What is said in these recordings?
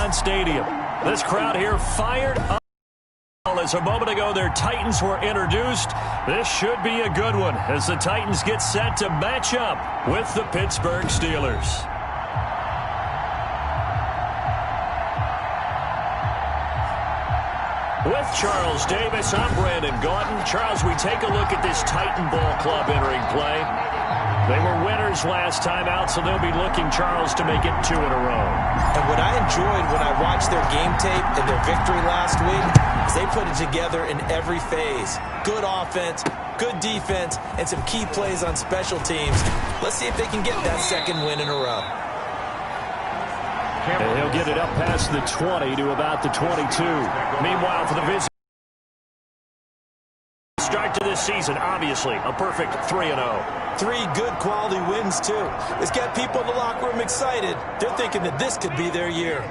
Nissan Stadium. This crowd here fired up. As a moment ago their Titans were introduced, this should be a good one as the Titans get set to match up with the Pittsburgh Steelers. With Charles Davis, I'm Brandon Gaudin. Charles, we take a look at this Titan Ball Club entering play. They were winners last time out, so they'll be looking, Charles, to make it 2 in a row. And what I enjoyed when I watched their game tape and their victory last week is they put it together in every phase. Good offense, good defense, and some key plays on special teams. Let's see if they can get that second win in a row. And he'll get it up past the 20 to about the 22. Meanwhile, for the Viz start to this season, obviously, a perfect 3-0. 3 good quality wins, too. It's got people in the locker room excited. They're thinking that this could be their year.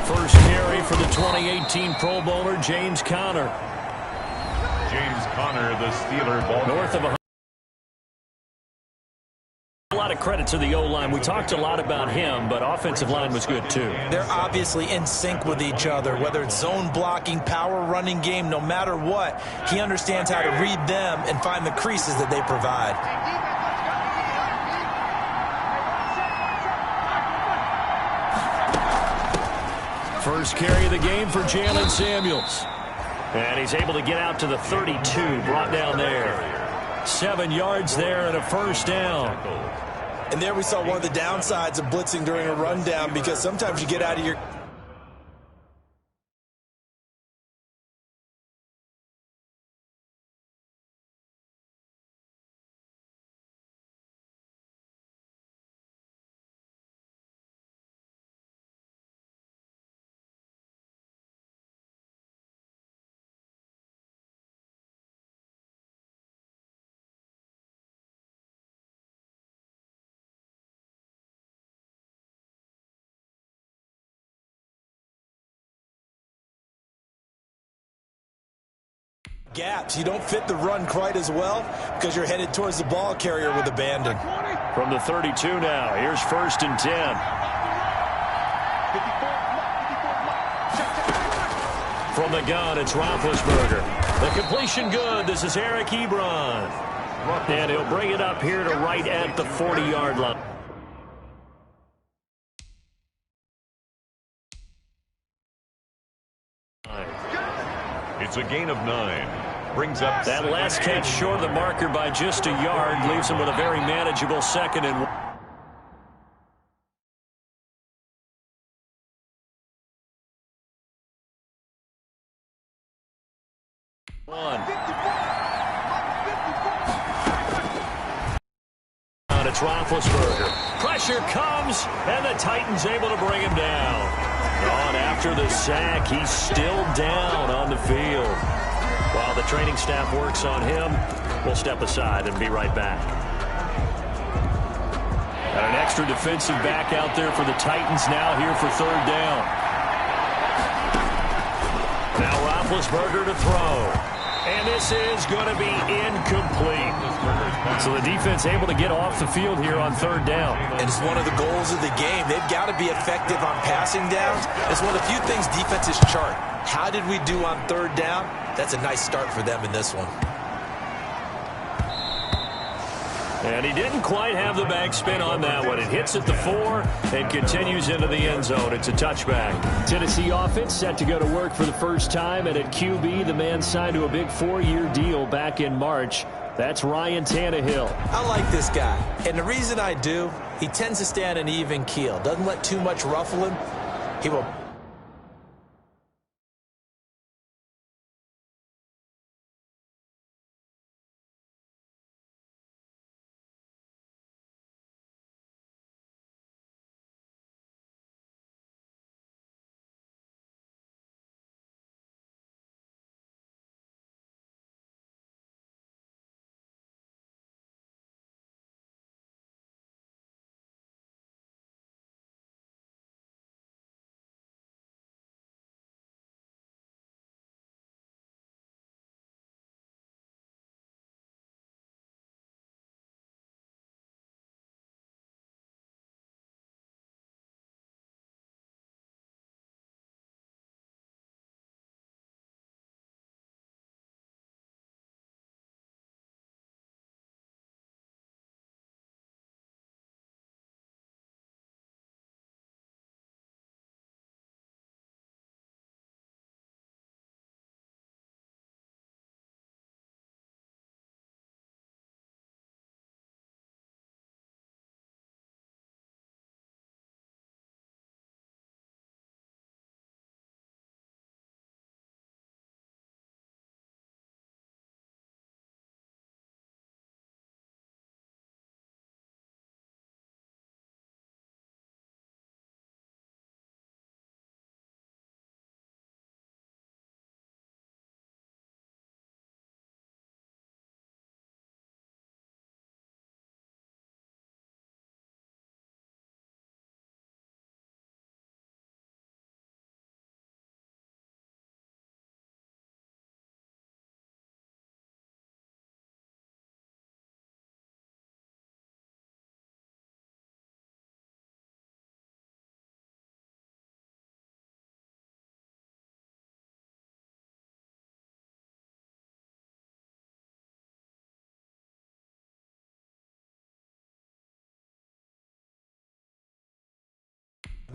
First carry for the 2018 Pro Bowler, James Conner. James Conner, the Steeler ball. North of a lot of credit to the O-line. We talked a lot about him, but offensive line was good too. They're obviously in sync with each other, whether it's zone blocking, power running game, no matter what. He understands how to read them and find the creases that they provide. First carry of the game for Jalen Samuels. And he's able to get out to the 32, brought down there. 7 yards there and a first down. And there we saw one of the downsides of blitzing during a rundown, because sometimes you get out of your... gaps. You don't fit the run quite as well because you're headed towards the ball carrier with abandon. From the 32 now, here's 1st and 10. From the gun, it's Roethlisberger. The completion good. This is Eric Ebron. And he'll bring it up here to right at the 40-yard line. It's a gain of 9. Brings up that last catch short of the marker by just a yard, leaves him with a very manageable 2nd and 1. It's Roethlisberger. Pressure comes, and the Titans able to bring him down. On after the sack, he's still down on the field. While the training staff works on him, we'll step aside and be right back. Got an extra defensive back out there for the Titans now here for 3rd down. Now Roethlisberger to throw. And this is going to be incomplete. So the defense able to get off the field here on 3rd down. And it's one of the goals of the game. They've got to be effective on passing downs. It's one of the few things defenses chart. How did we do on 3rd down? That's a nice start for them in this one. And he didn't quite have the backspin on that one. It hits at the 4 and continues into the end zone. It's a touchback. Tennessee offense set to go to work for the first time. And at QB, the man signed to a big 4-year deal back in March. That's Ryan Tannehill. I like this guy. And the reason I do, he tends to stay on an even keel. Doesn't let too much ruffle him. He will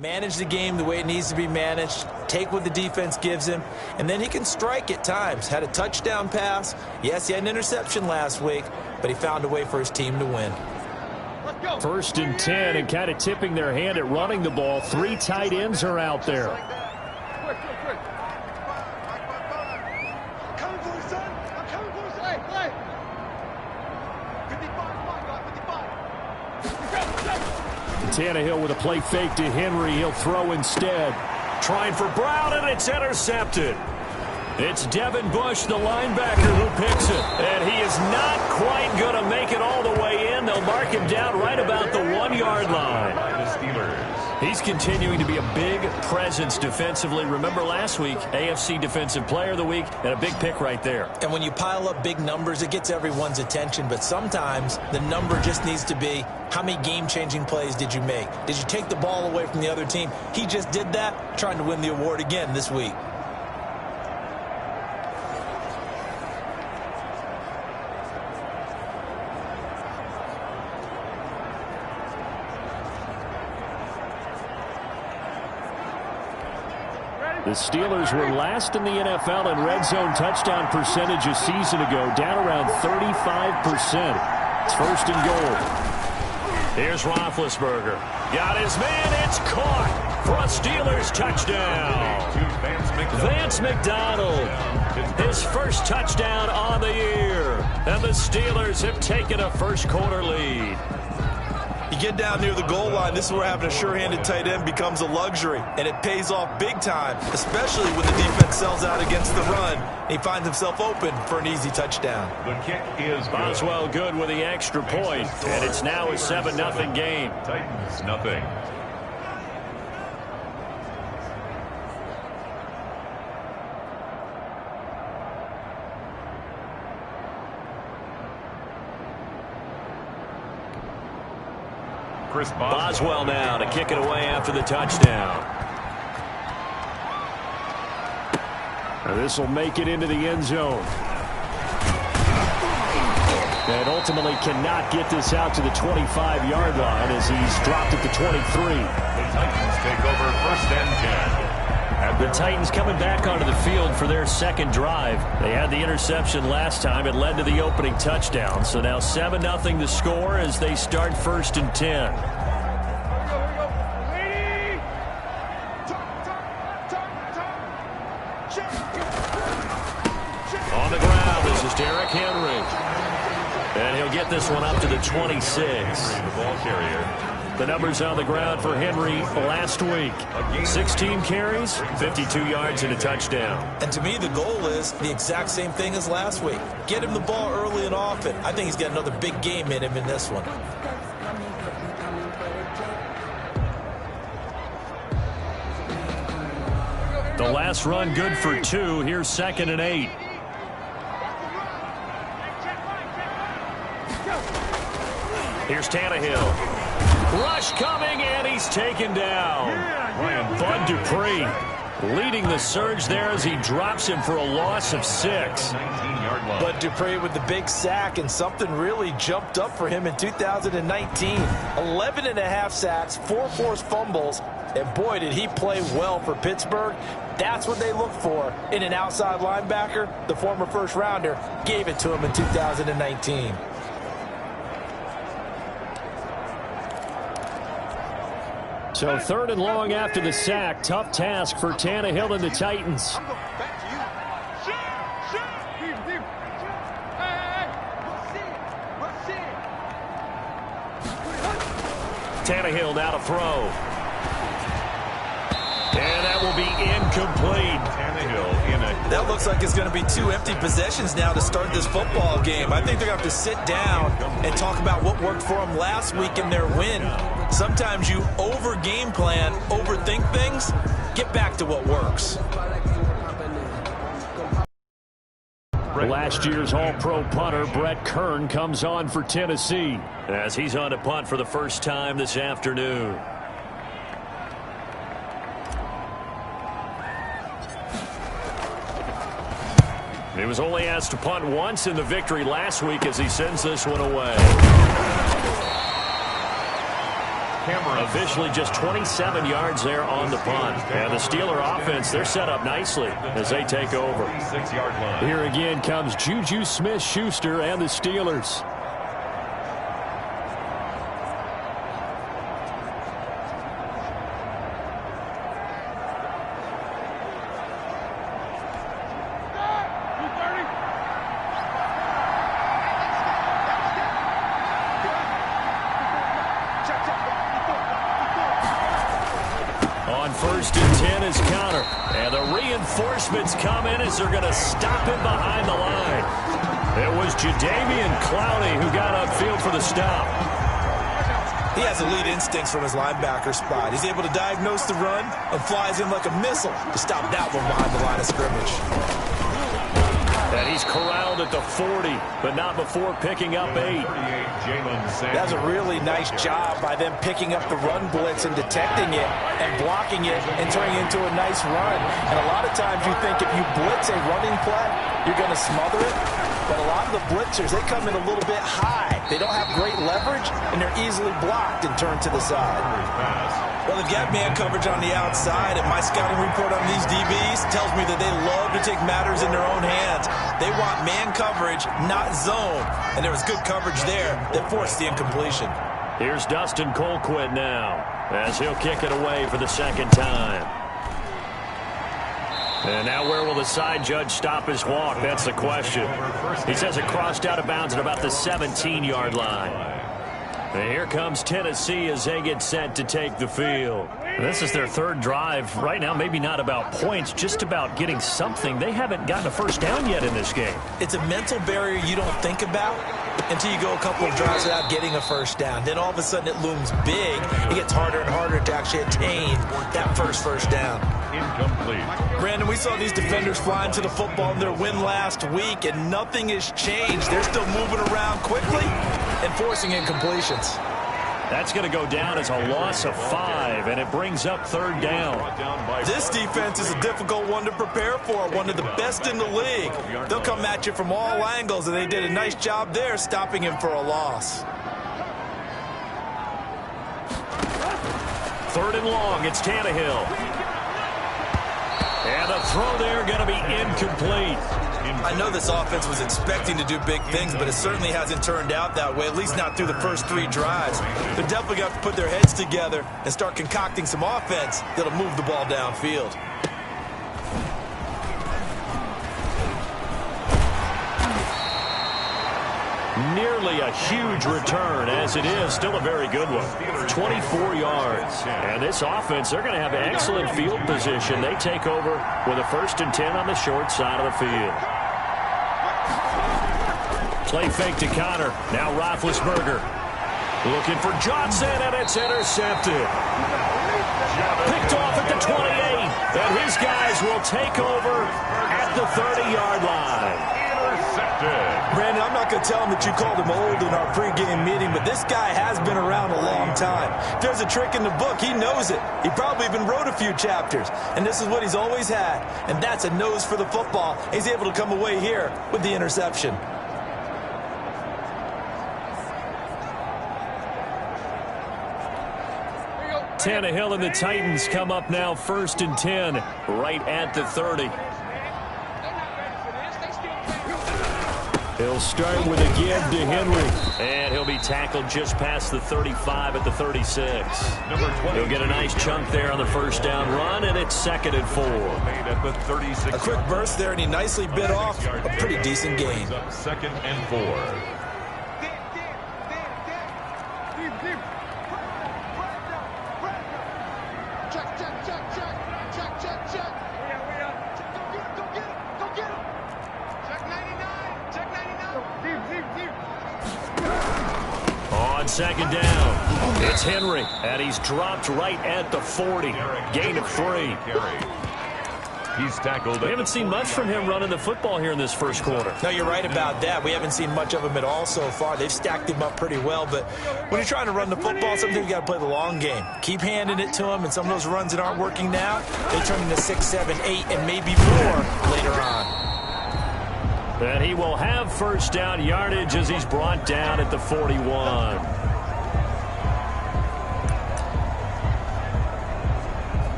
Manage the game the way it needs to be managed, take what the defense gives him, and then he can strike at times. Had a touchdown pass. Yes, he had an interception last week, but he found a way for his team to win. 1st and 10, and kind of tipping their hand at running the ball. 3 tight ends are out there. Tannehill with a play fake to Henry. He'll throw instead. Trying for Brown, and it's intercepted. It's Devin Bush, the linebacker, who picks it. And he is not quite going to make it all the way in. They'll mark him down right about the 1-yard line. He's continuing to be a big presence defensively. Remember last week, AFC Defensive Player of the Week, and a big pick right there. And when you pile up big numbers, it gets everyone's attention. But sometimes the number just needs to be, how many game-changing plays did you make? Did you take the ball away from the other team? He just did that, trying to win the award again this week. The Steelers were last in the NFL in red zone touchdown percentage a season ago, down around 35%. It's 1st and goal. Here's Roethlisberger. Got his man. It's caught for a Steelers touchdown. Vance McDonald, his first touchdown on the year. And the Steelers have taken a first-quarter lead. You get down near the goal line, this is where having a sure-handed tight end becomes a luxury, and it pays off big time, especially when the defense sells out against the run. He finds himself open for an easy touchdown. The kick is good. Boswell good with the extra point, and it's now a 7-0 game. Titans nothing. Boswell now to kick it away after the touchdown. This will make it into the end zone. And ultimately cannot get this out to the 25-yard line as he's dropped at the 23. The Titans take over 1st and 10. The Titans coming back onto the field for their second drive. They had the interception last time. It led to the opening touchdown. So now 7-0 the score as they start 1st and 10. On the ground, this is Derrick Henry. And he'll get this one up to the 26. The ball carrier. The numbers on the ground for Henry last week. 16 carries, 52 yards, and a touchdown. And to me, the goal is the exact same thing as last week. Get him the ball early and often. I think he's got another big game in him in this one. The last run good for 2. Here's 2nd and 8. Here's Tannehill. Rush coming, and he's taken down. Bud Dupree leading the surge there as he drops him for a loss of 6. Bud Dupree with the big sack, and something really jumped up for him in 2019. 11.5 sacks, 4 forced fumbles, and boy, did he play well for Pittsburgh. That's what they look for in an outside linebacker. The former first-rounder gave it to him in 2019. So 3rd and long after the sack. Tough task for Tannehill and the Titans. Tannehill now to throw. And that will be incomplete. Tannehill in it. That looks like it's going to be 2 empty possessions now to start this football game. I think they're going to have to sit down and talk about what worked for them last week in their win. Sometimes you over-game plan, overthink things. Get back to what works. Last year's All-Pro punter Brett Kern comes on for Tennessee as he's on to punt for the first time this afternoon. He was only asked to punt once in the victory last week as he sends this one away. Officially just 27 yards there on the punt. And the Steeler offense, they're set up nicely as they take over. Here again comes Juju Smith-Schuster and the Steelers. On 1st and 10 is Counter. And the reinforcements come in as they're going to stop him behind the line. It was Jadeveon Clowney who got upfield for the stop. He has elite instincts from his linebacker spot. He's able to diagnose the run and flies in like a missile to stop that one behind the line of scrimmage. And he's corralled at the 40, but not before picking up 8. That's a really nice job by them picking up the run blitz and detecting it and blocking it and turning it into a nice run. And a lot of times you think if you blitz a running play, you're going to smother it. But a lot of the blitzers, they come in a little bit high. They don't have great leverage, and they're easily blocked and turned to the side. Well, they've got man coverage on the outside, and my scouting report on these DBs tells me that they love to take matters in their own hands. They want man coverage, not zone. And there was good coverage there that forced the incompletion. Here's Dustin Colquitt now as he'll kick it away for the second time. And now where will the side judge stop his walk? That's the question. He says it crossed out of bounds at about the 17-yard line. And here comes Tennessee as they get set to take the field. This is their third drive. Right now, maybe not about points, just about getting something. They haven't gotten a first down yet in this game. It's a mental barrier you don't think about until you go a couple of drives without getting a first down. Then all of a sudden it looms big. It gets harder and harder to actually attain that first down. Incomplete. Brandon, we saw these defenders flying to the football in their win last week, and nothing has changed. They're still moving around quickly and forcing incompletions. That's going to go down as a loss of 5, and it brings up third down. This defense is a difficult one to prepare for, one of the best in the league. They'll come at you from all angles, and they did a nice job there stopping him for a loss. 3rd and long, it's Tannehill. And the throw there going to be incomplete. I know this offense was expecting to do big things, but it certainly hasn't turned out that way, at least not through the first 3 drives. They're definitely going to have to put their heads together and start concocting some offense that'll move the ball downfield. Nearly a huge return, as it is still a very good one. 24 yards. And this offense, they're going to have excellent field position. They take over with a 1st and 10 on the short side of the field. Play fake to Connor. Now Roethlisberger. Looking for Johnson, and it's intercepted. Picked off at the 28. And his guys will take over at the 30-yard line. Brandon, I'm not going to tell him that you called him old in our pregame meeting, but this guy has been around a long time. If there's a trick in the book, he knows it. He probably even wrote a few chapters, and this is what he's always had, and that's a nose for the football. He's able to come away here with the interception. Tannehill and the Titans come up now 1st and 10 right at the 30. He'll start with a give to Henry. And he'll be tackled just past the 35 at the 36. He'll get a nice chunk there on the first down run, and it's 2nd and 4. A quick burst there, and he nicely bit off a pretty decent gain. 2nd and 4. On 2nd down, it's Henry, and he's dropped right at the 40. Gain of 3. He's tackled. We haven't seen much from him running the football here in this first quarter. No, you're right about that. We haven't seen much of him at all so far. They've stacked him up pretty well, but when you're trying to run the football, sometimes you got to play the long game. Keep handing it to him, and some of those runs that aren't working now, they turn into 6, 7, 8, and maybe more later on. And he will have first down yardage as he's brought down at the 41.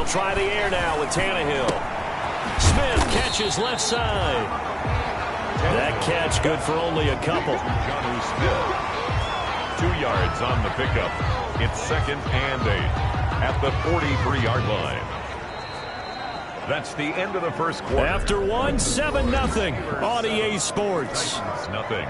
They'll try the air now with Tannehill. Smith catches left side. That catch good for only a couple. Jonnu Smith. 2 yards on the pickup. It's 2nd and 8 at the 43-yard line. That's the end of the first quarter. After one, 7-0 on EA Sports. Nothing.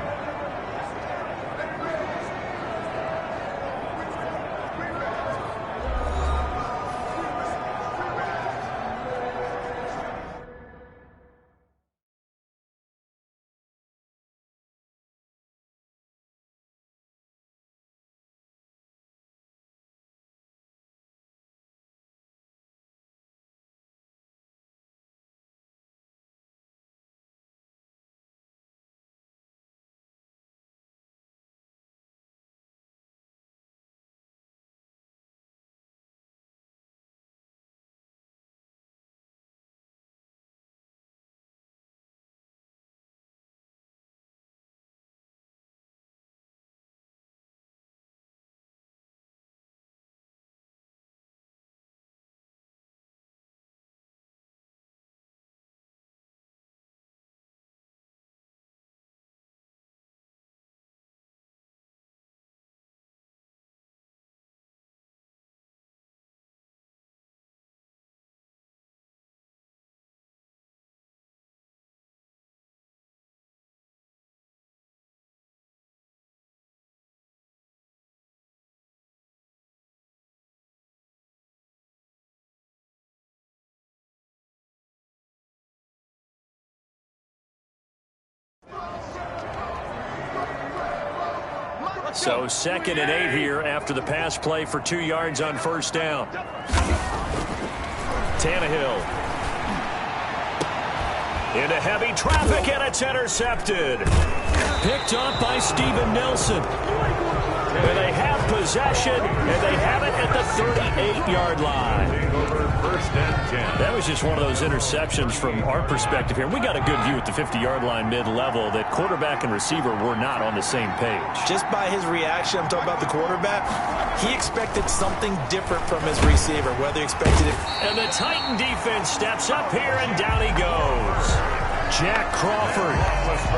So 2nd and 8 here after the pass play for 2 yards on first down. Tannehill. Into heavy traffic, and it's intercepted. Picked up by Steven Nelson. And they have possession, and they have it at the 38-yard line. First and 10. That was just one of those interceptions from our perspective here. We got a good view at the 50-yard line mid-level that quarterback and receiver were not on the same page. Just by his reaction, I'm talking about the quarterback, he expected something different from his receiver, whether he expected it. And the Titan defense steps up here, and down he goes. Jack Crawford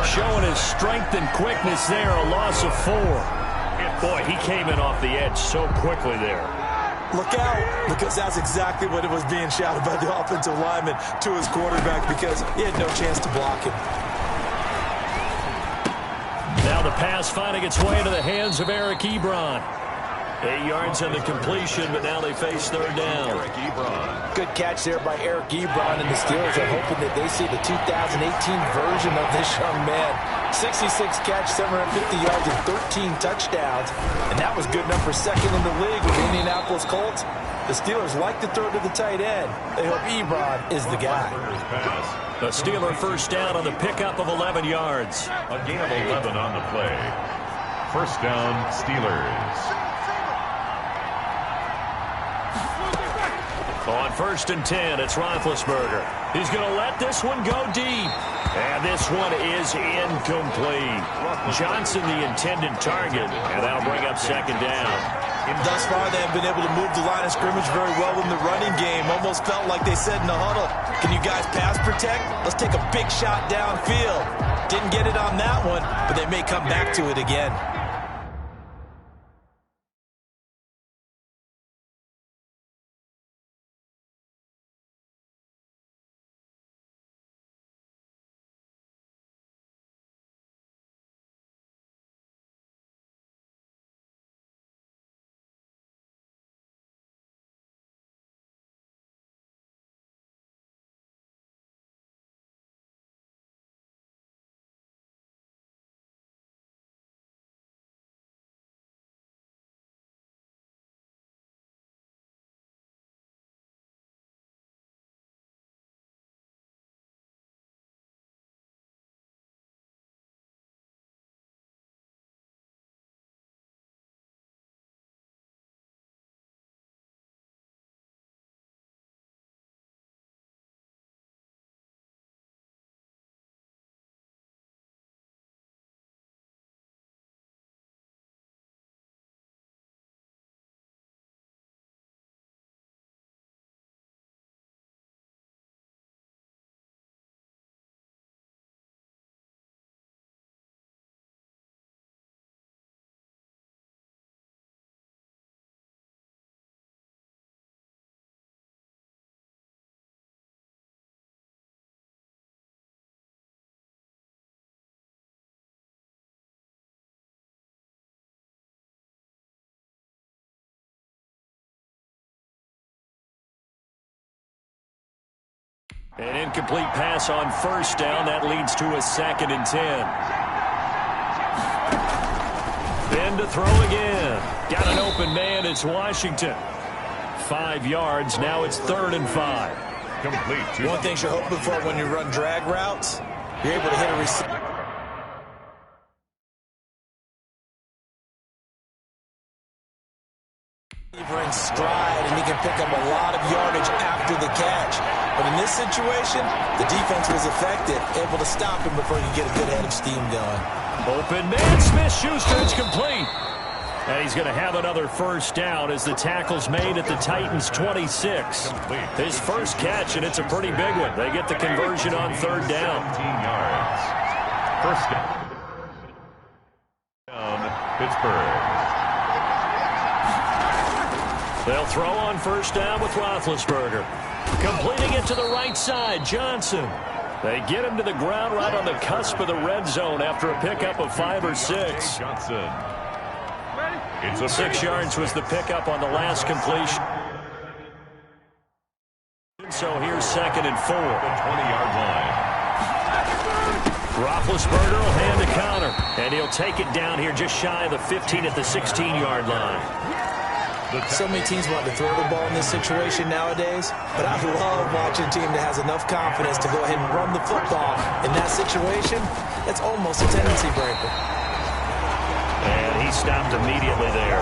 showing his strength and quickness there, a loss of 4. Boy, he came in off the edge so quickly there. Look out, because that's exactly what it was being shouted by the offensive lineman to his quarterback, because he had no chance to block him. Now the pass finding its way into the hands of Eric Ebron. 8 yards on the completion, but now they face third down. Eric Ebron. Good catch there by Eric Ebron, and the Steelers are hoping that they see the 2018 version of this young man. 66 catch, 750 yards, and 13 touchdowns. And that was good enough for 2nd in the league with the Indianapolis Colts. The Steelers like to throw to the tight end. They hope Ebron is the guy. A Steeler first down on the pickup of 11 yards. A gain of 11 on the play. First down, Steelers. On 1st and 10, it's Roethlisberger. He's going to let this one go deep. And this one is incomplete. Johnson, the intended target, and that'll bring up 2nd down. Thus far, they have been able to move the line of scrimmage very well in the running game. Almost felt like they said in the huddle, can you guys pass protect? Let's take a big shot downfield. Didn't get it on that one, but they may come back to it again. An incomplete pass on first down. That leads to a 2nd and 10. Ben to throw again. Got an open man. It's Washington. 5 yards. Now it's 3rd and 5. Complete. One thing you're hoping for when you run drag routes, you're able to hit a receiver in stride, and he can pick up a lot of yardage after the catch. But in this situation, the defense was effective, able to stop him before he could get a good head of steam going. Open man, Smith-Schuster, it's complete. And he's going to have another first down as the tackle's made at the Titans' 26. His first catch, and it's a pretty big one. They get the conversion on 3rd down. 17 yards. First down, Pittsburgh. They'll throw on first down with Roethlisberger. Completing it to the right side, Johnson. They get him to the ground right on the cusp of the red zone after a pickup of 5 or 6. Johnson. 6 yards was the pickup on the last completion. So here's 2nd and 4. The 20-yard line. Roethlisberger will hand the counter, and he'll take it down here just shy of the 15 at the 16-yard line. So many teams want to throw the ball in this situation nowadays, but I love watching a team that has enough confidence to go ahead and run the football. In that situation, it's almost a tendency breaker. And he stopped immediately there.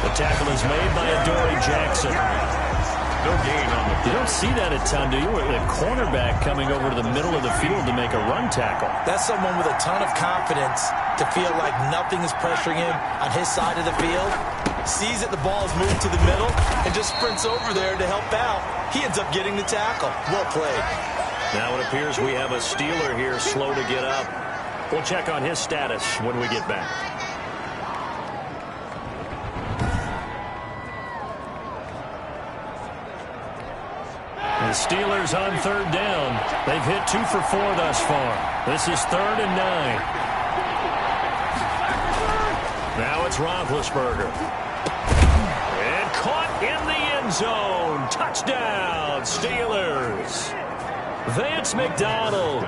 The tackle is made by Adoree Jackson. No gain on the field. You don't see that a ton, do you? A cornerback coming over to the middle of the field to make a run tackle. That's someone with a ton of confidence to feel like nothing is pressuring him on his side of the field. Sees that the ball is moved to the middle and just sprints over there to help out. He ends up getting the tackle. Well played. Now it appears we have a Steeler here slow to get up. We'll check on his status when we get back. The Steelers on 3rd down. They've hit 2 for 4 thus far. This is 3rd and 9. Now it's Roethlisberger. And caught in the end zone. Touchdown, Steelers. Vance McDonald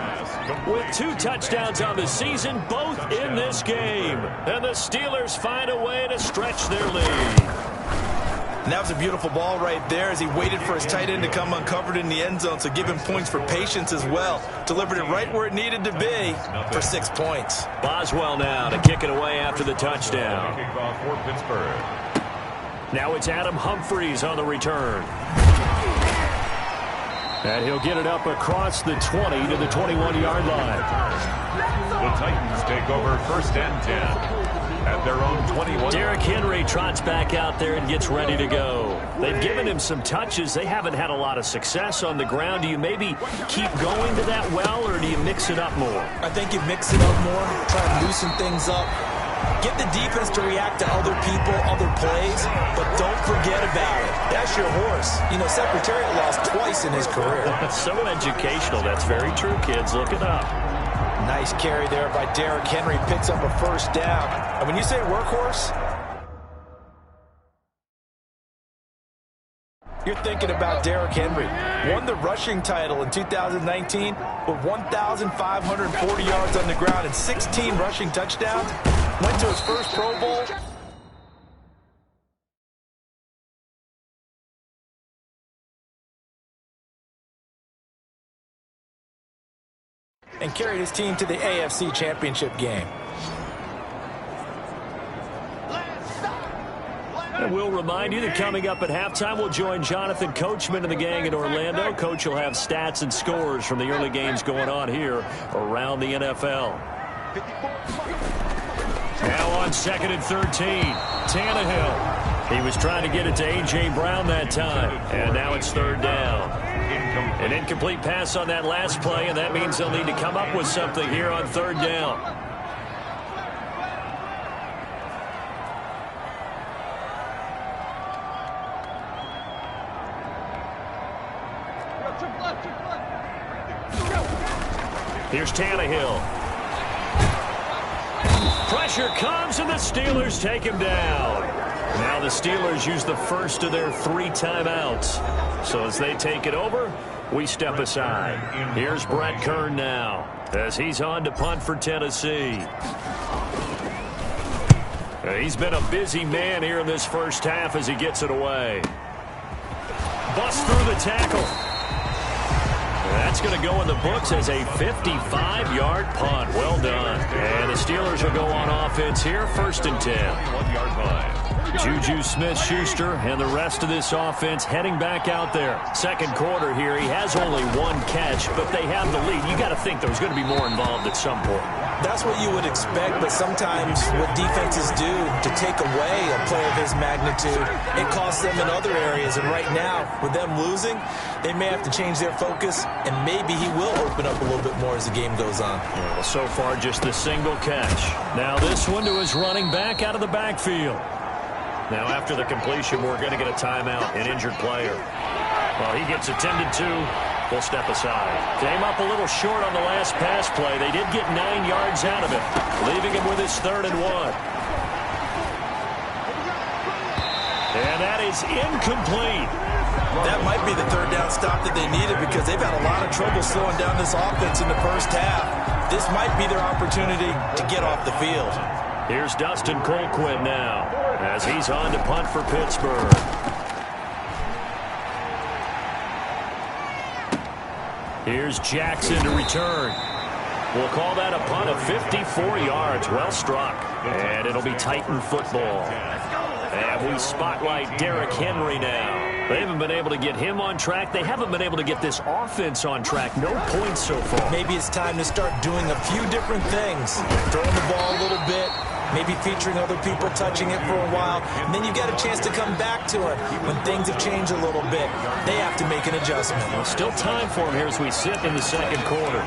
with 2 touchdowns on the season, both in this game. And the Steelers find a way to stretch their lead. And that was a beautiful ball right there as he waited for his tight end to come uncovered in the end zone, so give him points for patience as well. Delivered it right where it needed to be for 6 points. Boswell now to kick it away after the touchdown. Kickoff for Pittsburgh. Now it's Adam Humphries on the return. And he'll get it up across the 20 to the 21-yard line. The Titans take over 1st and 10. At their own 21. Derrick Henry trots back out there and gets ready to go. They've given him some touches. They haven't had a lot of success on the ground. Do you maybe keep going to that well, or do you mix it up more? I think you mix it up more, try to loosen things up. Get the defense to react to other people, other plays, but don't forget about it. That's your horse. You know, Secretariat lost twice in his career. So educational. That's very true, kids. Look it up. Nice carry there by Derrick Henry. Picks up a first down. And when you say workhorse, you're thinking about Derrick Henry. Won the rushing title in 2019 with 1,540 yards on the ground and 16 rushing touchdowns. Went to his first Pro Bowl. And carried his team to the AFC Championship game. And we'll remind you that coming up at halftime, we'll join Jonathan Coachman and the gang in Orlando. Coach will have stats and scores from the early games going on here around the NFL. Now on 2nd and 13, Tannehill. He was trying to get it to A.J. Brown that time, and now it's 3rd down. An incomplete pass on that last play, and that means they'll need to come up with something here on 3rd down. Here's Tannehill. Pressure comes, and the Steelers take him down. Now the Steelers use the first of their 3 timeouts. So as they take it over, we step aside. Here's Brett Kern now as he's on to punt for Tennessee. He's been a busy man here in this first half as he gets it away. Busts through the tackle. That's going to go in the books as a 55-yard punt. Well done. And the Steelers will go on offense here, 1st and 10. 1-yard line. Juju Smith-Schuster and the rest of this offense heading back out there. Second quarter here, he has only one catch, but they have the lead. You got to think there's going to be more involved at some point. That's what you would expect, but sometimes what defenses do to take away a play of his magnitude, it costs them in other areas. And right now, with them losing, they may have to change their focus, and maybe he will open up a little bit more as the game goes on. Well, so far, just the single catch. Now this one to his running back out of the backfield. Now after the completion, we're going to get a timeout, an injured player. Well, he gets attended to. We'll step aside. Came up a little short on the last pass play. They did get 9 yards out of it, leaving him with his 3rd and 1. And that is incomplete. That might be the 3rd down stop that they needed because they've had a lot of trouble slowing down this offense in the first half. This might be their opportunity to get off the field. Here's Dustin Colquitt now as he's on to punt for Pittsburgh. Here's Jackson to return. We'll call that a punt of 54 yards. Well struck. And it'll be Titan football. And we spotlight Derrick Henry now. They haven't been able to get him on track. They haven't been able to get this offense on track. No points so far. Maybe it's time to start doing a few different things. Throwing the ball a little bit. Maybe featuring other people touching it for a while. And then you've got a chance to come back to it when things have changed a little bit. They have to make an adjustment. Well, still time for him here as we sit in the second quarter.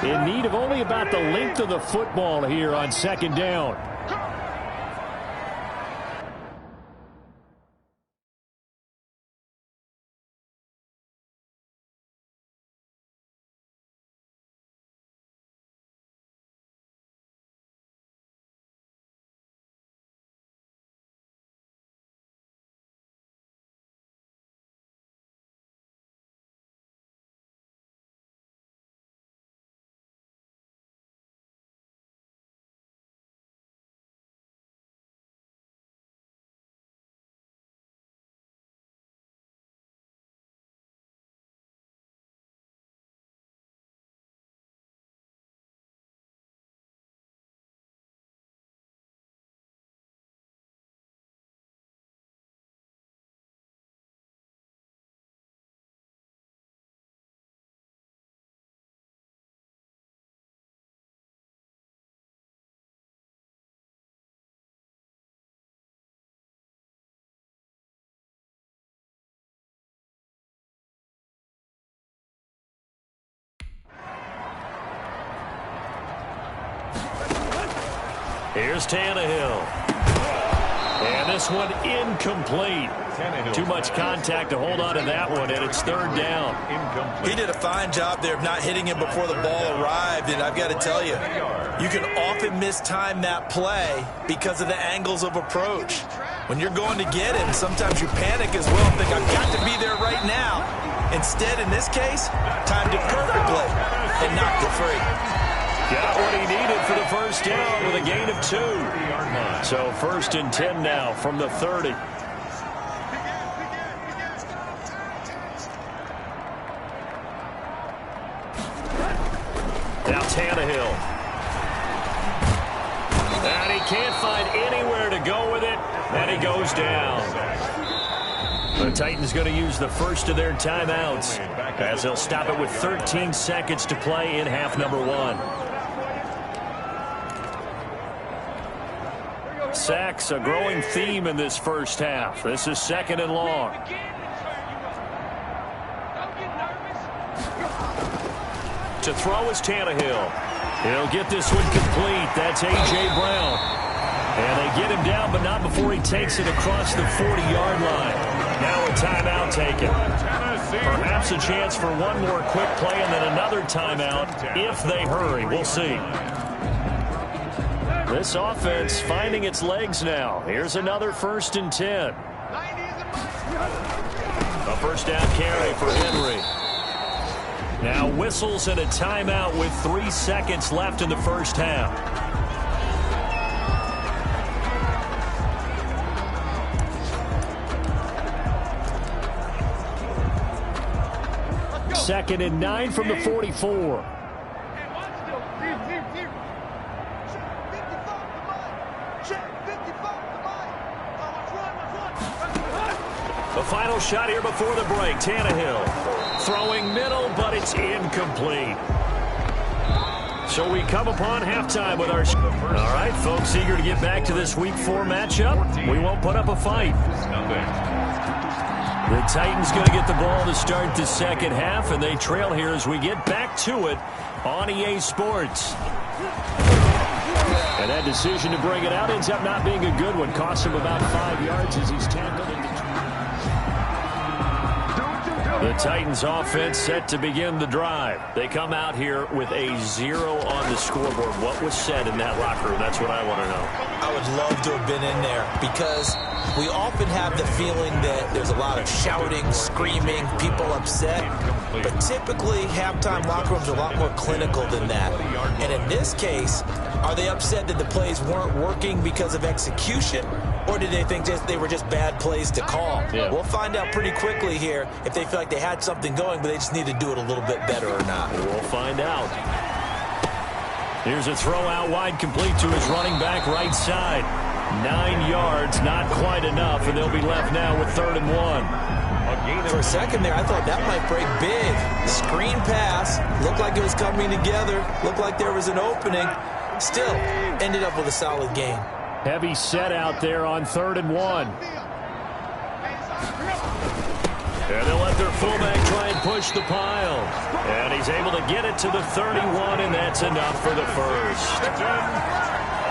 In need of only about the length of the football here on 2nd down. Here's Tannehill. And this one incomplete. Too much contact to hold on to that one, and it's 3rd down. He did a fine job there of not hitting him before the ball arrived, and I've got to tell you, you can often mistime that play because of the angles of approach. When you're going to get him, sometimes you panic as well and think, I've got to be there right now. Instead, in this case, timed it perfectly and knocked it free. Got what he needed for the first down with a gain of 2. So 1st and 10 now from the 30. Now Tannehill. And he can't find anywhere to go with it. And he goes down. The Titans going to use the first of their timeouts as they'll stop it with 13 seconds to play in half number 1. Sacks, a growing theme in this first half. This is 2nd and long. To throw is Tannehill. He'll get this one complete. That's A.J. Brown. And they get him down, but not before he takes it across the 40-yard line. Now a timeout taken. Perhaps a chance for one more quick play and then another timeout if they hurry. We'll see. This offense finding its legs now. Here's another 1st and 10. A first down carry for Henry. Now whistles and a timeout with 3 seconds left in the first half. Second and 9 from the 44. The final shot here before the break. Tannehill throwing middle, but it's incomplete. So we come upon halftime with our... All right, folks, eager to get back to this Week 4 matchup. We won't put up a fight. The Titans going to get the ball to start the second half, and they trail here as we get back to it on EA Sports. And that decision to bring it out ends up not being a good one. Costs him about 5 yards as he's tackled into... The Titans offense set to begin the drive. They come out here with a 0 on the scoreboard. What was said in that locker room? That's what I want to know. I would love to have been in there because we often have the feeling that there's a lot of shouting, screaming, people upset. But typically, halftime locker rooms are a lot more clinical than that. And in this case, are they upset that the plays weren't working because of execution? Or did they think they were just bad plays to call? Yeah. We'll find out pretty quickly here if they feel like they had something going, but they just need to do it a little bit better or not. We'll find out. Here's a throw out wide, complete to his running back right side. 9 yards, not quite enough, and they'll be left now with 3rd and 1. For a second there, I thought that might break big. Screen pass, looked like it was coming together, looked like there was an opening. Still, ended up with a solid game. Heavy set out there on 3rd and 1. And they'll let their fullback try and push the pile. And he's able to get it to the 31, and that's enough for the first.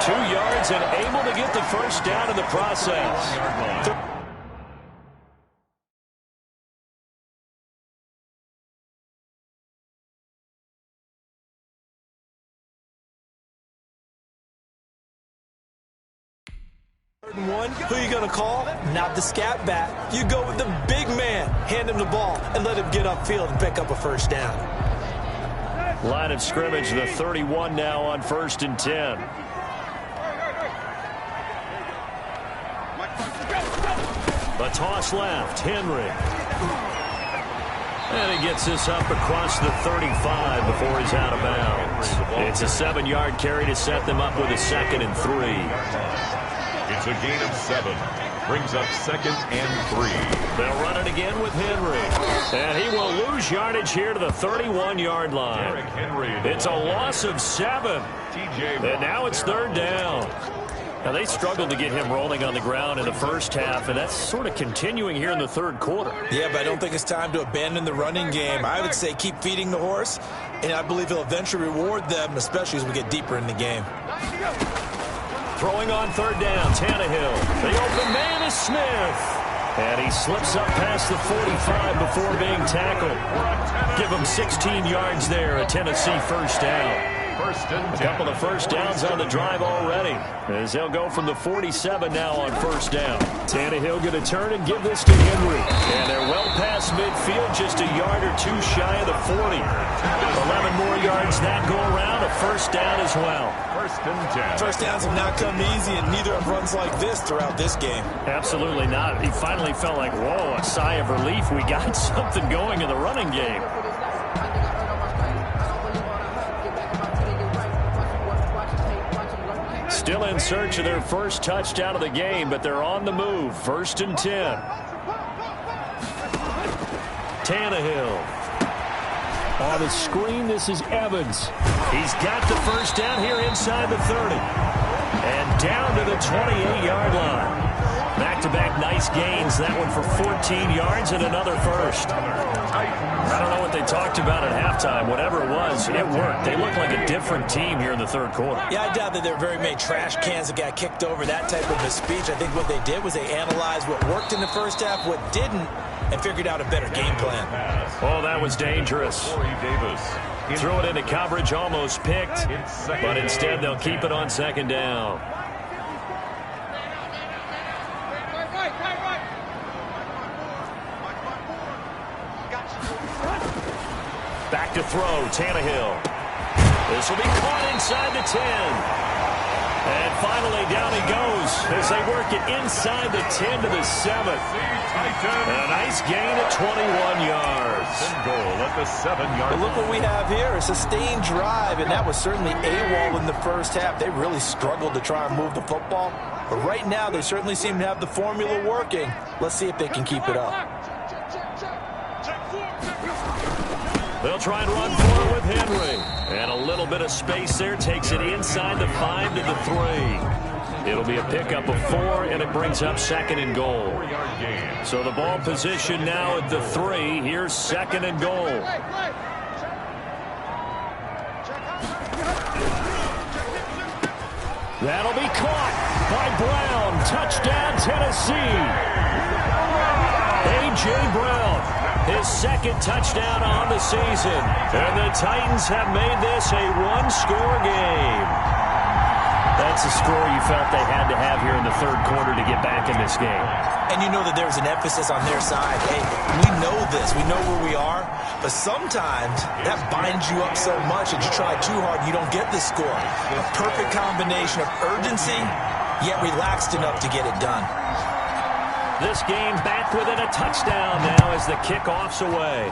2 yards and able to get the first down in the process. One, who are you going to call? Not the scat back. You go with the big man. Hand him the ball and let him get upfield and pick up a first down. Line of scrimmage, the 31 now on 1st and 10. A toss left, Henry. And he gets this up across the 35 before he's out of bounds. It's a 7-yard carry to set them up with a 2nd and 3. It's a gain of 7. Brings up 2nd and 3. They'll run it again with Henry. And he will lose yardage here to the 31-yard line. It's a loss of 7. And now it's 3rd down. Now, they struggled to get him rolling on the ground in the first half, and that's sort of continuing here in the 3rd quarter. Yeah, but I don't think it's time to abandon the running game. I would say keep feeding the horse, and I believe he'll eventually reward them, especially as we get deeper in the game. Throwing on 3rd down, Tannehill. The open man is Smith. And he slips up past the 45 before being tackled. Give him 16 yards there, a Tennessee first down. A couple of first downs on the drive already, as they'll go from the 47 now on 1st down. Tannehill going to turn and give this to Henry. And they're well past midfield, just a yard or 2 shy of the 40. 11 more yards that go around, a first down as well. 1st and 10. First downs have not come easy, and neither have runs like this throughout this game. Absolutely not. He finally felt like, whoa, a sigh of relief. We got something going in the running game. Still in search of their first touchdown of the game, but they're on the move. 1st and 10. Tannehill. On the screen, this is Evans. He's got the first down here inside the 30. And down to the 28-yard line. Back-to-back nice gains. That one for 14 yards and another first. I don't know what they talked about at halftime. Whatever it was, it worked. They look like a different team here in the 3rd quarter. Yeah, I doubt that there were very many trash cans that got kicked over, that type of a speech. I think what they did was they analyzed what worked in the first half, what didn't, and figured out a better game plan. Oh, that was dangerous. Threw it into coverage, almost picked, but instead they'll keep it on 2nd down. Back to throw, Tannehill. This will be caught inside the 10. And finally, down he goes as they work it inside the 10 to the 7. And a nice gain at 21 yards. Goal at the 7-yard line. Look what we have here, a sustained drive, and that was certainly AWOL in the first half. They really struggled to try and move the football. But right now, they certainly seem to have the formula working. Let's see if they can keep it up. They'll try and run for it with Henry. And a little bit of space there takes it inside the 5 to the 3. It'll be a pickup of 4, and it brings up 2nd and goal. So the ball position now at the 3. Here's 2nd and goal. That'll be caught by Brown. Touchdown, Tennessee. A.J. Brown. His 2nd touchdown on the season. And the Titans have made this a one-score game. That's a score you felt they had to have here in the 3rd quarter to get back in this game. And you know that there's an emphasis on their side. Hey, we know this. We know where we are. But sometimes that binds you up so much that you try too hard and you don't get the score. A perfect combination of urgency, yet relaxed enough to get it done. This game back within a touchdown now as the kickoff's away.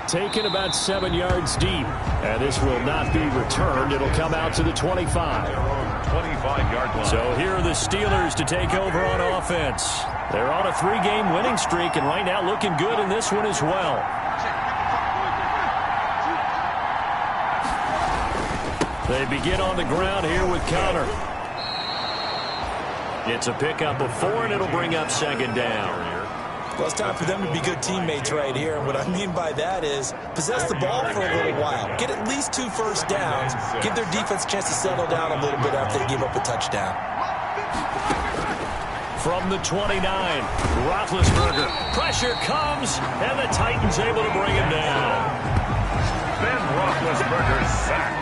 Taken about 7 yards deep. And this will not be returned. It'll come out to the 25. 25-yard line. So here are the Steelers to take over on offense. They're on a 3-game winning streak and right now looking good in this one as well. They begin on the ground here with Connor. It's a pickup of 4, and it'll bring up 2nd down. Well, it's time for them to be good teammates right here. And what I mean by that is possess the ball for a little while. Get at least 2 first downs. Give their defense a chance to settle down a little bit after they give up a touchdown. From the 29, Roethlisberger. Pressure comes, and the Titans able to bring him down. Ben Roethlisberger sacked.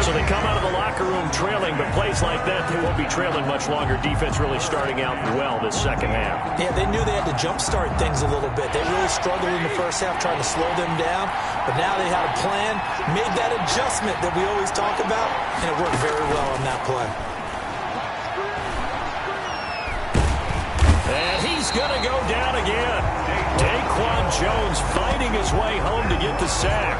So they come out of the locker room trailing, but plays like that, they won't be trailing much longer. Defense really starting out well this 2nd half. Yeah, they knew they had to jumpstart things a little bit. They really struggled in the first half trying to slow them down, but now they had a plan, made that adjustment that we always talk about, and it worked very well on that play. And he's going to go down again. Daquan Jones fighting his way home to get the sack.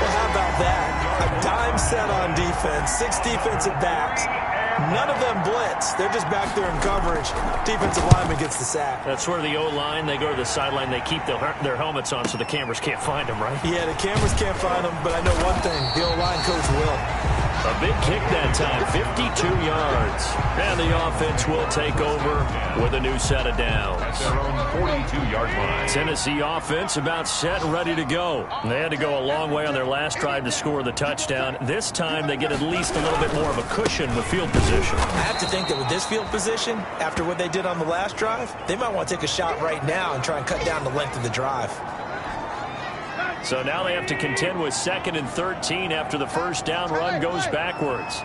Well, how about that? A dime set on defense, 6 defensive backs. None of them blitz. They're just back there in coverage. Defensive lineman gets the sack. That's where the O-line, they go to the sideline, they keep their helmets on so the cameras can't find them, right? Yeah, the cameras can't find them, but I know one thing. The O-line coach will. A big kick that time, 52 yards. And the offense will take over with a new set of downs. At their own 42-yard line. Tennessee offense about set and ready to go. They had to go a long way on their last drive to score the touchdown. This time they get at least a little bit more of a cushion with field position. I have to think that with this field position, after what they did on the last drive, they might want to take a shot right now and try and cut down the length of the drive. So now they have to contend with 2nd and 13 after the first down run goes backwards.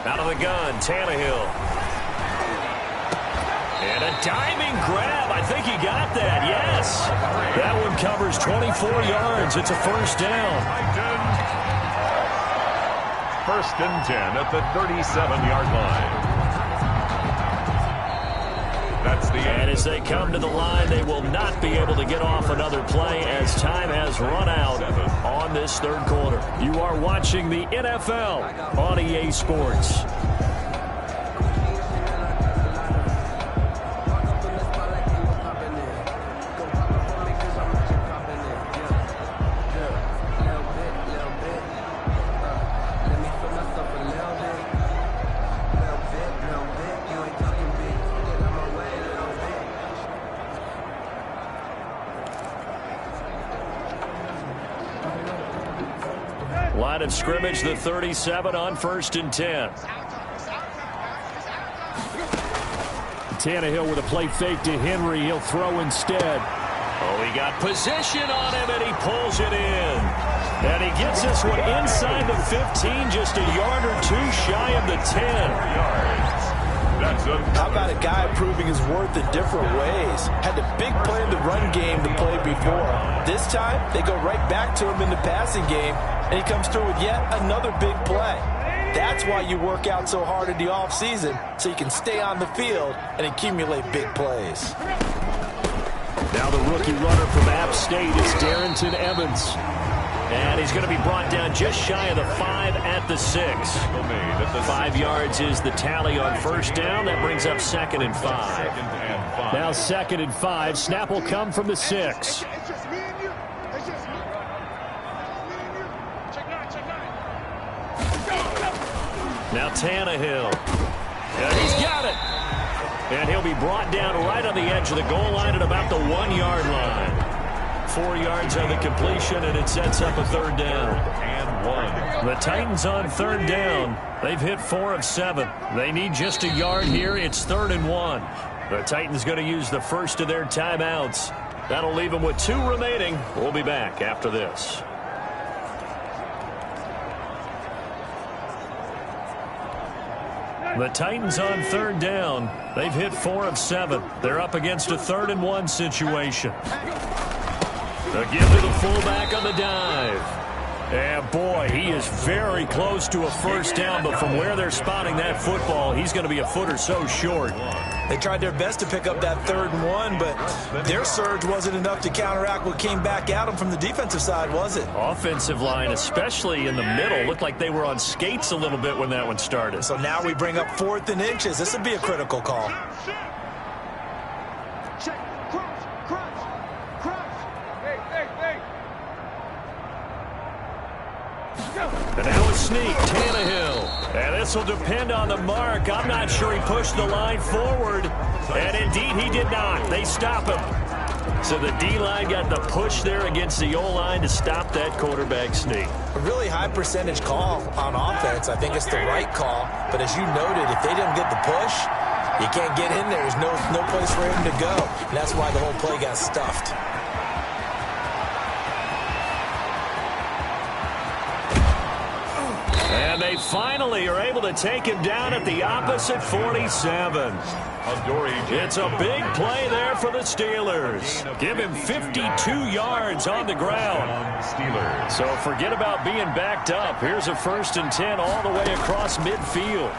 Out of the gun, Tannehill. And a diving grab. I think he got that, yes. That one covers 24 yards. It's a first down. 1st and 10 at the 37-yard line. That's the end. And as they come to the line, they will not be able to get off another play as time has run out on this 3rd quarter. You are watching the NFL on EA Sports. Line of scrimmage, the 37 on 1st and 10. Tannehill with a play fake to Henry. He'll throw instead. Oh, he got position on him, and he pulls it in. gets this one inside the 15, just a yard or two shy of the 10. How about a guy proving his worth in different ways? Had a big play in the run game to play before. This time, they go right back to him in the passing game, and he comes through with yet another big play. That's why you work out so hard in the offseason, so you can stay on the field and accumulate big plays. Now the rookie runner from App State is Darrington Evans. And he's going to be brought down just shy of the 5 at the 6. 5 yards is the tally on first down. That brings up 2nd and 5. Now 2nd and 5. Snap will come from the 6. Now Tannehill. And he's got it. And he'll be brought down right on the edge of the goal line at about the 1-yard line. 4 yards on the completion, and it sets up a 3rd down. And 1. The Titans on 3rd down. They've hit 4 of 7. They need just a yard here. It's 3rd and 1. The Titans going to use the first of their timeouts. That'll leave them with 2 remaining. We'll be back after this. The Titans on 3rd down. They've hit 4 of 7. They're up against a 3rd and 1 situation. Again to the fullback on the dive. And boy, he is very close to a first down, but from where they're spotting that football, he's going to be a foot or so short. They tried their best to pick up that 3rd and 1, but their surge wasn't enough to counteract what came back at them from the defensive side, was it? Offensive line, especially in the middle, looked like they were on skates a little bit when that one started. So now we bring up 4th and inches. This would be a critical call. And now a sneak, Tannehill. And this will depend on the mark. I'm not sure he pushed the line forward. And indeed, he did not. They stop him. So the D-line got the push there against the O-line to stop that quarterback sneak. A really high percentage call on offense. I think it's the right call. But as you noted, if they didn't get the push, you can't get in there. There's no place for him to go. And that's why the whole play got stuffed. And they finally are able to take him down at the opposite 47. It's a big play there for the Steelers. Give him 52 yards on the ground. So forget about being backed up. Here's a 1st and 10 all the way across midfield.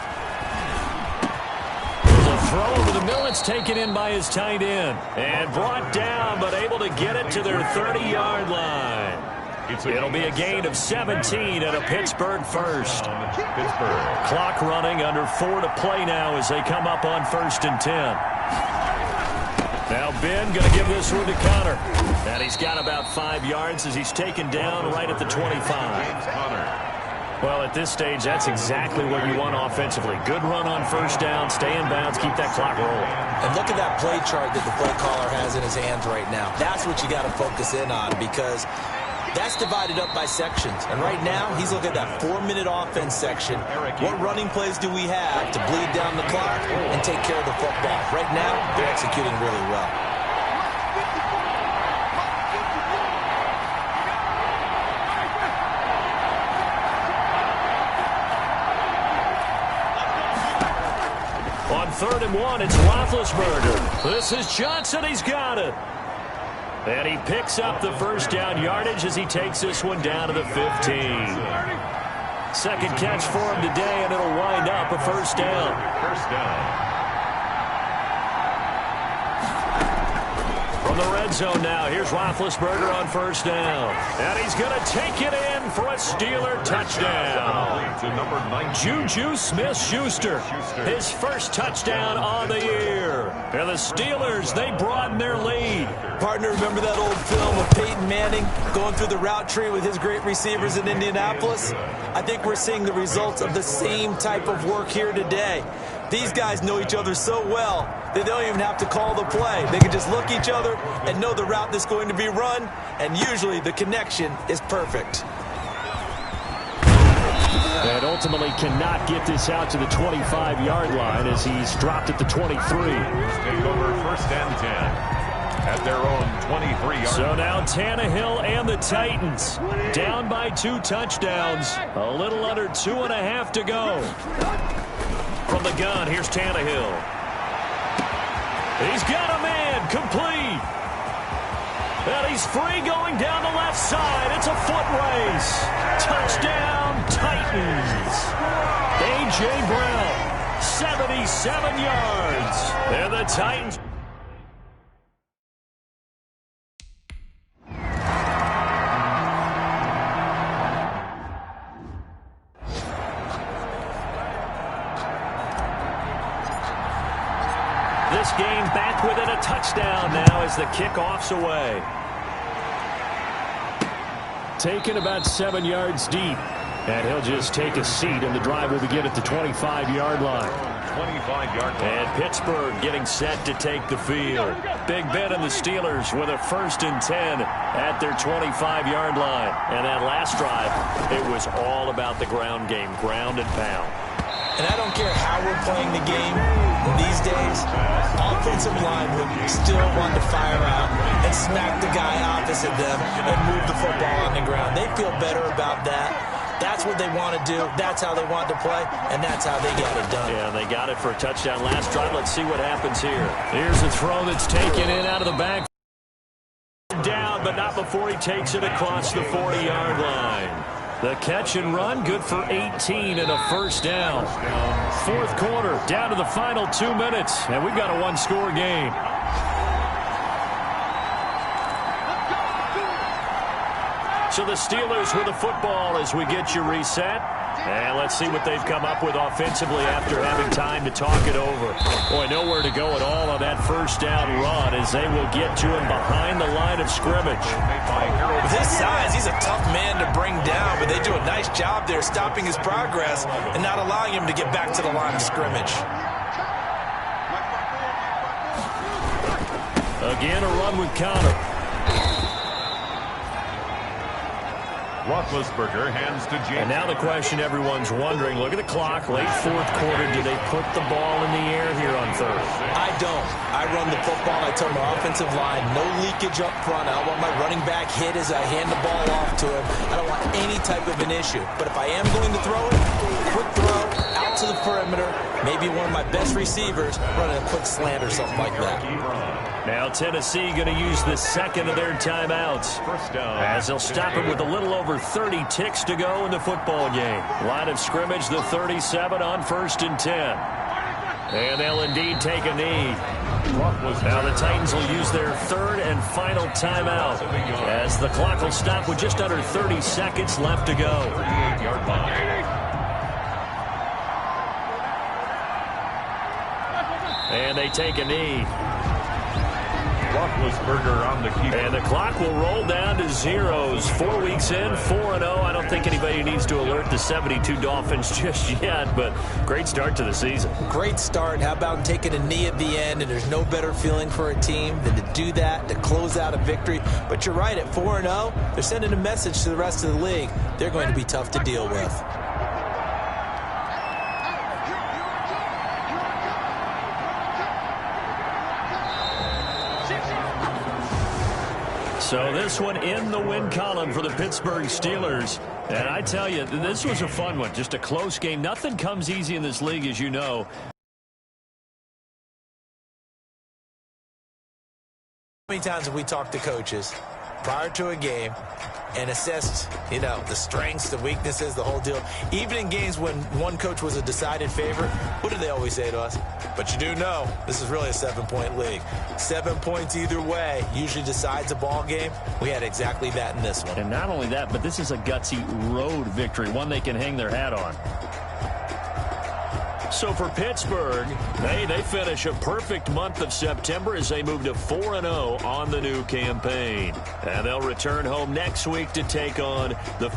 There's a throw over the middle. It's taken in by his tight end. And brought down, but able to get it to their 30-yard line. It'll be a gain of 17 and a Pittsburgh first. Clock running, under 4 to play now as they come up on 1st and 10. Now Ben going to give this one to Connor. And he's got about 5 yards as he's taken down right at the 25. Well, at this stage, that's exactly what you want offensively. Good run on 1st down, stay in bounds, keep that clock rolling. And look at that play chart that the play caller has in his hands right now. That's what you got to focus in on, because that's divided up by sections. And right now, he's looking at that 4-minute offense section. What running plays do we have to bleed down the clock and take care of the football? Right now, they're executing really well. On 3rd and 1, it's Roethlisberger. This is Johnson. He's got it. And he picks up the 1st down yardage as he takes this one down to the 15. 2nd catch for him today, and it'll wind up a 1st down. From the red zone now, here's Roethlisberger on 1st down. And he's going to take it in for a Steeler touchdown. Juju Smith-Schuster, his first touchdown on the year. And the Steelers, they broaden their lead. Partner, remember that old film of Peyton Manning going through the route tree with his great receivers in Indianapolis? I think we're seeing the results of the same type of work here today. These guys know each other so well that they don't even have to call the play. They can just look each other and know the route that's going to be run, and usually the connection is perfect. And ultimately cannot get this out to the 25-yard line as he's dropped at the 23. Take over 1st and 10. at their own 23-yard. So now Tannehill and the Titans down by 2 touchdowns. A little under 2.5 to go. From the gun, here's Tannehill. He's got a man, complete. And he's free going down the left side. It's a foot race. Touchdown, Titans. A.J. Brown, 77 yards. And the Titans. This game back within a touchdown now as the kickoff's away. Taken about 7 yards deep. And he'll just take a seat, and the drive will begin at the 25-yard line. 25-yard line. And Pittsburgh getting set to take the field. Big Ben and the Steelers with a 1st and 10 at their 25-yard line. And that last drive, it was all about the ground game, ground and pound. And I don't care how we're playing the game these days, offensive linemen still want to fire out and smack the guy opposite them and move the football on the ground. They feel better about that. That's what they want to do. That's how they want to play, and that's how they got it done. Yeah, they got it for a touchdown last drive. Let's see what happens here. Here's a throw that's taken in out of the back. Down, but not before he takes it across the 40-yard line. The catch and run, good for 18 and a 1st down. 4th quarter, down to the final 2 minutes, and we've got a 1-score game. So the Steelers with the football as we get you reset. And let's see what they've come up with offensively after having time to talk it over. Boy, nowhere to go at all on that 1st down run as they will get to him behind the line of scrimmage. With his size, he's a tough man to bring down, but they do a nice job there stopping his progress and not allowing him to get back to the line of scrimmage. Again, a run with Connor. Roethlisberger hands to James. And now the question everyone's wondering, look at the clock, late 4th quarter, do they put the ball in the air here on 3rd? I don't. I run the football. I tell my offensive line, no leakage up front. I don't want my running back hit as I hand the ball off to him. I don't want any type of an issue. But if I am going to throw it, quick throw, out to the perimeter, maybe one of my best receivers running a quick slant or something like that. Now Tennessee going to use the 2nd of their timeouts as they'll stop it with a little over 30 ticks to go in the football game. Line of scrimmage, the 37 on 1st and 10. And they'll indeed take a knee. Now the Titans will use their 3rd and final timeout as the clock will stop with just under 30 seconds left to go. 38-yard line. And they take a knee. Roethlisberger on the keeper. And the clock will roll down to zeros. 4 weeks in, 4-0. I don't think anybody needs to alert the 72 Dolphins just yet, but great start to the season. Great start. How about taking a knee at the end? And there's no better feeling for a team than to do that, to close out a victory. But you're right, at 4-0, they're sending a message to the rest of the league. They're going to be tough to deal with. So this one in the win column for the Pittsburgh Steelers. And I tell you, this was a fun one. Just a close game. Nothing comes easy in this league, as you know. How many times have we talked to coaches prior to a game and assessed, the strengths, the weaknesses, the whole deal? Even in games when one coach was a decided favorite, what do they always say to us? But you do know this is really a 7-point league. 7 points either way usually decides a ball game. We had exactly that in this one. And not only that, but this is a gutsy road victory, one they can hang their hat on. So for Pittsburgh, they finish a perfect month of September as they move to 4-0 on the new campaign. And they'll return home next week to take on the